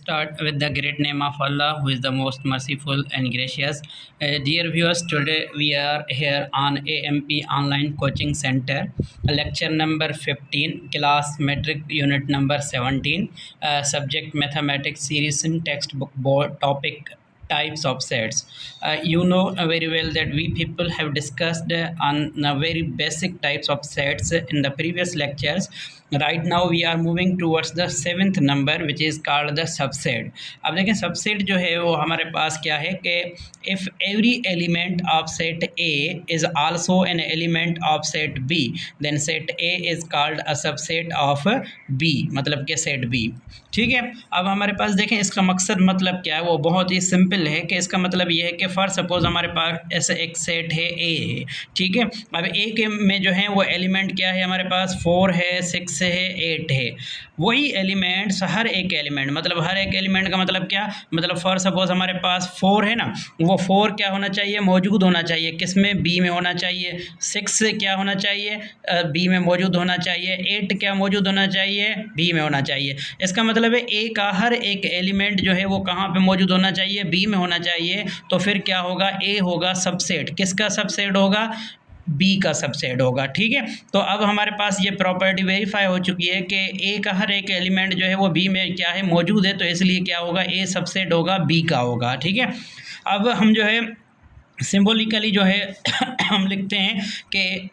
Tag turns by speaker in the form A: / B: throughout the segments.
A: start with the great name of Allah, who is the most merciful and gracious. Dear viewers, today we are here on AMP Online Coaching Center, lecture number 15, class metric unit number 17, subject mathematics series in textbook board, topic types of sets. You know very well that we people have discussed on very basic types of sets in the previous lectures. Right now we are moving towards the seventh number, which is called the subset. अब देखें subset जो है वो हमारे पास क्या है कि if every element of set A is also an element of set B, then set A is called a subset of B, मतलब कि सेट बी। ठीक है, अब हमारे पास देखें इसका मकसद मतलब क्या है, वो बहुत ही सिंपल है कि इसका मतलब ये है कि फॉर सपोज हमारे पास ऐसे एक सेट है ए, ठीक है। अब ए के में जो है वो एलिमेंट क्या है, हमारे पास 4 है, 6 है, 8 है। वही एलिमेंट्स हर एक एलिमेंट, मतलब हर एक एलिमेंट का मतलब क्या, मतलब फॉर सपोज हमारे पास 4 है ना, वो 4 क्या होना चाहिए, मौजूद होना चाहिए, किस में, बी में होना चाहिए। 6 क्या होना चाहिए, बी में मौजूद होना चाहिए। 8 क्या मौजूद होना चाहिए, बी में होना चाहिए। इसका मतलब है ए का हर एक एलिमेंट जो है वो कहाँ पे मौजूद होना चाहिए, बी में होना चाहिए। तो फिर क्या होगा, ए होगा सबसेट, किसका सबसेट होगा, बी का सबसेट होगा। ठीक है, तो अब हमारे पास ये प्रॉपर्टी वेरीफाई हो चुकी है कि ए का हर एक एलिमेंट जो है वो बी में क्या है, मौजूद है, तो इसलिए क्या होगा, ए सबसेट होगा बी का होगा। ठीक है, अब हम जो है सिंबॉलिकली जो है हम लिखते हैं कि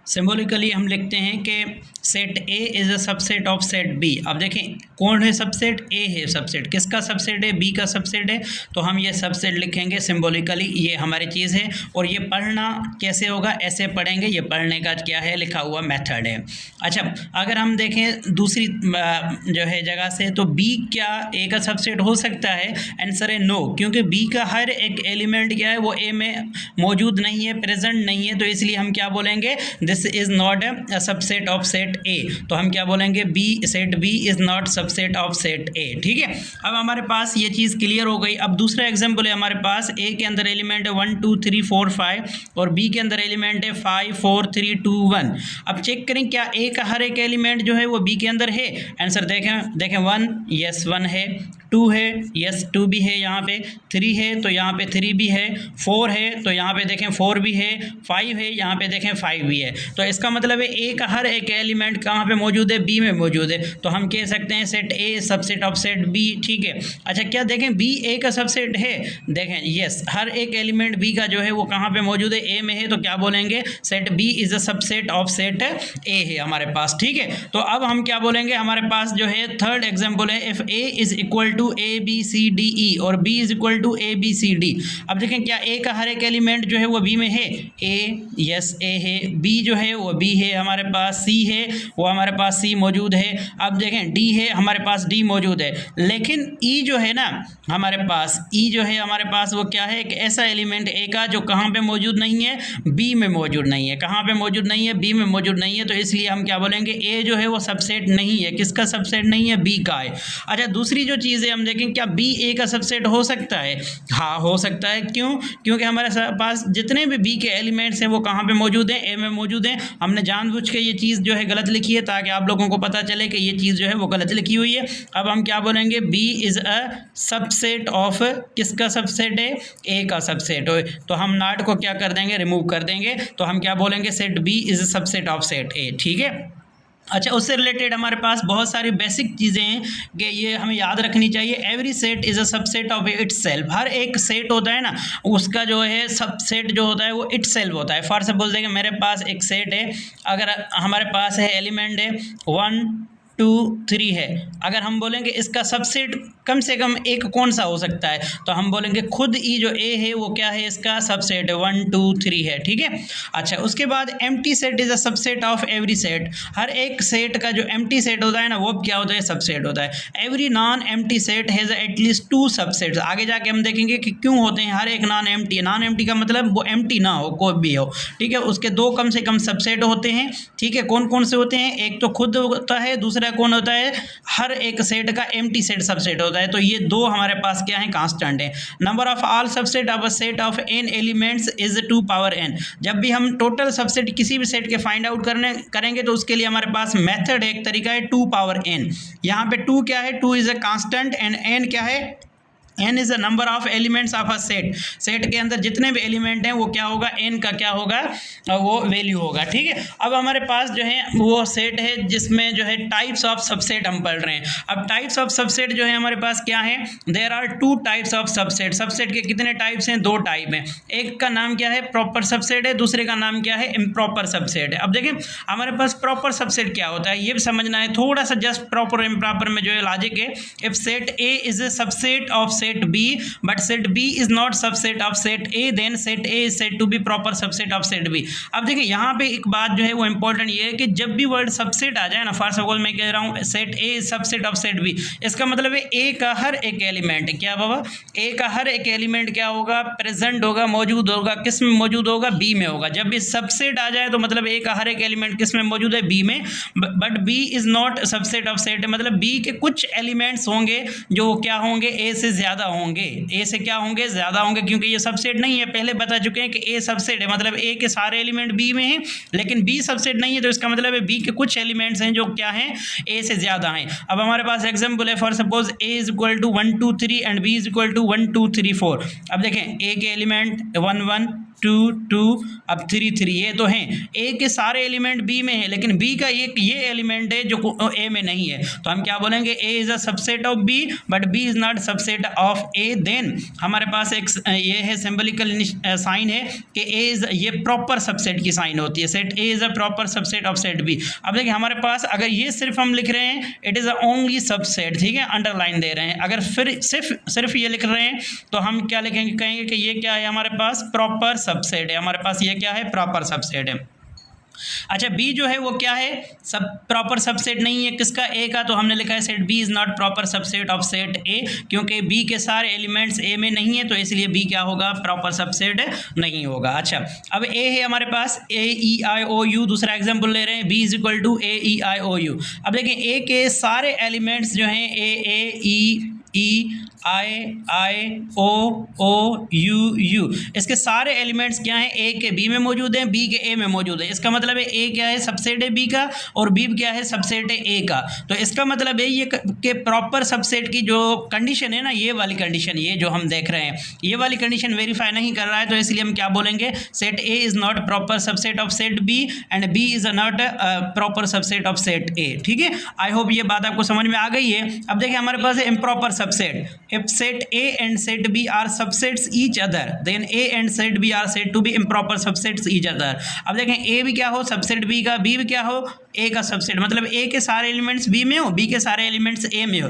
A: सिंबॉलिकली हम लिखते हैं कि set A is a subset of set B. अब देखें कौन है सबसेट, ए है सबसेट, किसका सबसेट है, बी का सबसेट है। तो हम ये सबसेट लिखेंगे सिंबॉलिकली, ये हमारी चीज़ है। और ये पढ़ना कैसे होगा, ऐसे पढ़ेंगे, ये पढ़ने का क्या है, लिखा हुआ मेथड है। अच्छा, अगर हम देखें दूसरी जो है जगह से, तो बी क्या ए का सबसेट हो सकता है, आंसर है नो, क्योंकि बी का हर एक एलिमेंट क्या है वो ए में मौजूद नहीं है, प्रेजेंट नहीं है। तो इसलिए हम क्या बोलेंगे, this is not a subset of set A. तो हम क्या बोलेंगे, B, set B is not subset of set A. ठीक है, अब हमारे पास ये चीज़ क्लियर हो गई। अब दूसरा एग्जांपल है, हमारे पास ए के अंदर एलिमेंट है 1 2 3 4 5 और बी के अंदर एलिमेंट है 5 4 3 2 1। अब चेक करें क्या ए का हर एक एलिमेंट जो है वो बी के अंदर है। आंसर देखें 1, यस 1 है, 2 है, यस 2 भी है, यहाँ पे 3 है तो यहाँ पे 3 भी है, 4 है तो यहाँ पे देखें 4 भी है, 5 है, यहाँ पे देखें 5 भी है। तो इसका मतलब है ए का हर एक एलिमेंट कहाँ पे मौजूद है, बी में मौजूद है। तो हम कह सकते हैं set A subset of set B. ठीक है, अच्छा क्या देखें बी ए का सबसेट है, देखें यस, हर एक एलिमेंट बी का जो है वो कहाँ पे मौजूद है, ए में है। तो क्या बोलेंगे, set B is a subset of set A है हमारे पास। ठीक है, तो अब हम क्या बोलेंगे, हमारे पास जो है थर्ड एग्जाम्पल है, if A is equal to A B C D E और B is equal to A B C D. अब देखें क्या ए का हर एक एलिमेंट जो है वो बी में है, ए यस ए है, बी जो है वो बी है हमारे पास, सी है वो हमारे पास सी मौजूद है। अब देखें डी है हमारे पास, डी मौजूद है। लेकिन ई जो है ना हमारे पास, ई जो है हमारे पास वो क्या है, एक ऐसा एलिमेंट ए का जो कहाँ पे मौजूद नहीं है, बी में मौजूद नहीं है। कहाँ पे मौजूद नहीं है, बी में मौजूद नहीं है। तो इसलिए हम क्या बोलेंगे, ए जो है वो सबसेट नहीं है, किसका सबसेट नहीं है, बी का है। अच्छा दूसरी जो चीज़ है, हम देखें क्या बी ए का सबसेट हो सकता है, हाँ हो सकता है। क्यों, क्योंकि हमारे पास जितने भी बी के एलिमेंट्स हैं वो कहाँ पे मौजूद हैं, ए में मौजूद हैं। हमने जानबूझ के ये चीज़ जो है गलत लिखी है ताकि आप लोगों को पता चले कि ये चीज़ जो है वो गलत लिखी हुई है। अब हम क्या बोलेंगे, B is a subset of, किसका सबसेट है, ए का सबसेट हो। तो हम नॉट को क्या कर देंगे, रिमूव कर देंगे। तो हम क्या बोलेंगे, set B is a subset of set A. ठीक है, अच्छा उससे रिलेटेड हमारे पास बहुत सारी बेसिक चीज़ें हैं कि ये हमें याद रखनी चाहिए। Every set is a subset of itself. हर एक सेट होता है ना, उसका जो है सबसेट जो होता है वो इटसेल्फ होता है। फॉर सपोज देखिए मेरे पास एक सेट है, अगर हमारे पास है एलिमेंट है 1 2 3 है, अगर हम बोलेंगे इसका सबसेट कम से कम एक कौन सा हो सकता है, तो हम बोलेंगे खुद ई जो ए है वो क्या है, इसका सबसेट है 1 2 3 है। ठीक है, अच्छा उसके बाद empty set is a subset of every set. हर एक सेट का जो एम्प्टी सेट होता है ना वो क्या होता है, सबसेट होता है। Every non empty set has at least 2 subsets. आगे जाके हम देखेंगे कि क्यों होते हैं, हर एक नॉन एम्प्टी का मतलब वो एम्प्टी ना हो, कोई भी हो। ठीक है, उसके 2 कम से कम सबसेट होते हैं। ठीक है, कौन कौन से होते हैं, एक तो खुद होता है, दूसरा का कौन होता है, हर एक सेट का एम्प्टी सेट सबसेट होता है। तो ये दो हमारे पास क्या है, कांस्टेंट है। Number of all subset of a set of n elements is 2 power n। जब भी हम टोटल सबसेट किसी भी सेट के फाइंड आउट करेंगे तो उसके लिए हमारे पास मेथड एक तरीका है 2 पावर n। यहाँ पे 2 क्या है, 2 is a constant and n क्या है, n is the number of elements of a set. Set के अंदर जितने भी एलिमेंट हैं वो क्या होगा, n का क्या होगा, वो वैल्यू होगा। ठीक है, अब हमारे पास जो है वो सेट है जिसमें जो है टाइप्स ऑफ सबसेट हम पढ़ रहे हैं। अब टाइप्स ऑफ सबसेट जो है हमारे पास क्या है, there are 2 types of subset. Subset के कितने टाइप्स हैं, 2 टाइप हैं। एक का नाम क्या है, प्रॉपर सबसेट है, दूसरे का नाम क्या है, इम्प्रॉपर सबसेट है। अब देखिए हमारे पास प्रॉपर सबसेट क्या होता है ये भी समझना है थोड़ा सा, जस्ट प्रॉपर इम्प्रॉपर में जो है लॉजिक है। If set A is a subset of set B but set B is not subset of set A, then set A is said to be proper subset of set B। अब देखिए यहाँ पे एक बात जो है वो इंपॉर्टेंट ये है कि जब भी वर्ड सबसेट आ जाए ना, फॉर सपोज मैं कह रहा हूँ set A is subset of set B, इसका मतलब है A का हर एक एलिमेंट, क्या बाबा, A का हर एक एलिमेंट क्या होगा, प्रेजेंट होगा, मौजूद होगा, किस में मौजूद होगा, B में होगा। जब भी सबसेट आ जाए तो मतलब A का हर एक एलिमेंट किस में मौजूद है, B में। But B is not subset of set, मतलब B के कुछ एलिमेंट्स होंगे जो क्या होंगे, A से ज़्यादा होंगे, ए से क्या होंगे, ज्यादा होंगे, क्योंकि ये सबसेट नहीं है। पहले बता चुके हैं कि ए सबसेट है, मतलब ए के सारे एलिमेंट बी में हैं, लेकिन बी सबसेट नहीं है, तो इसका मतलब है बी के कुछ एलिमेंट्स हैं जो क्या हैं, ए से ज्यादा हैं। अब हमारे पास एग्जांपल है, for suppose A is equal to 1 2 3 and B is equal to 1 2 3 4। अब देखें ए के एलिमेंट 1 1 2 2 अब 3 3, ये तो हैं। ए के सारे एलिमेंट बी में है, लेकिन बी का एक ये एलिमेंट है जो ए में नहीं है, तो हम क्या बोलेंगे, A is a subset of B but B is not subset of A. Then हमारे पास एक ये है सिंबलिकल साइन है कि ए इज, ये प्रॉपर सबसेट की साइन होती है, set A is a proper subset of set B. अब देखिए हमारे पास अगर ये सिर्फ हम लिख रहे हैं it is a only subset, ठीक है, अंडरलाइन दे रहे हैं। अगर फिर सिर्फ ये लिख रहे हैं तो हम क्या लिखेंगे, कहेंगे कि ये क्या है, हमारे पास प्रॉपर सबसेट है, हमारे पास ये क्या है, प्रॉपर सबसेट है। अच्छा बी जो है वो क्या है, सब प्रॉपर सबसेट नहीं है, किसका, ए का, तो हमने लिखा है set B is not proper subset of set A, क्योंकि बी के सारे एलिमेंट्स ए में नहीं है, तो इसलिए बी क्या होगा, प्रॉपर सबसेट नहीं होगा। अच्छा अब ए है हमारे पास, ए ई आई ओ यू, दूसरा एग्जांपल ले रहे हैं, B is equal to A E I O U. अब देखिए ए के सारे एलिमेंट्स जो हैं ए ई आई ओ यू, इसके सारे एलिमेंट्स क्या हैं, ए के बी में मौजूद हैं, बी के ए में मौजूद है। इसका मतलब है ए क्या है, सबसेट है बी का, और बी क्या है, सबसेट है ए का। तो इसका मतलब है ये कि प्रॉपर सबसेट की जो कंडीशन है ना, ये वाली कंडीशन, ये जो हम देख रहे हैं, ये वाली कंडीशन वेरीफाई नहीं कर रहा है, तो इसलिए हम क्या बोलेंगे, set A is not proper subset of set B and B is not proper subset of set A. ठीक है, आई होप ये बात आपको समझ में आ गई है। अब देखिए हमारे पास है improper subset. If set A and set B are subsets each other, then A and set B are said to be improper subsets each other। अब देखें A भी क्या हो, सबसेट B का, B भी क्या हो, A का सबसेट, मतलब A के सारे एलिमेंट्स B में हो, B के सारे एलिमेंट्स A में हो।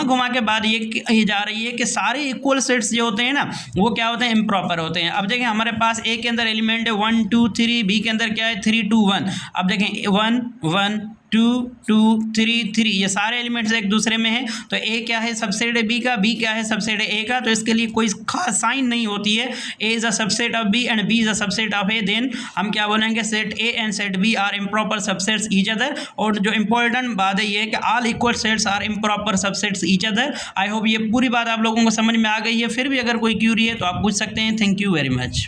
A: घुमा के बाद ये जा रही है कि सारे इक्वल सेट्स जो होते हैं ना वो क्या होते हैं, इम्प्रॉपर होते हैं। अब देखें हमारे पास A के अंदर एलिमेंट है 1 2 3, B के अंदर क्या है 3 2 1। अब देखें 1 1 2 2 3 3, ये सारे एलिमेंट्स एक दूसरे में हैं, तो ए क्या है, सबसेट है बी का, बी क्या है, सबसेट है ए का, तो इसके लिए कोई खास साइन नहीं होती है। A is a subset of B and B is a subset of A, then हम क्या बोलेंगे, set A and set B are improper subsets each other. और जो इंपॉर्टेंट बात है ये है कि all equal sets are improper subsets each other. I hope ये पूरी बात आप लोगों को समझ में आ गई है। फिर भी अगर कोई क्यूरी है तो आप पूछ सकते हैं। Thank you very much.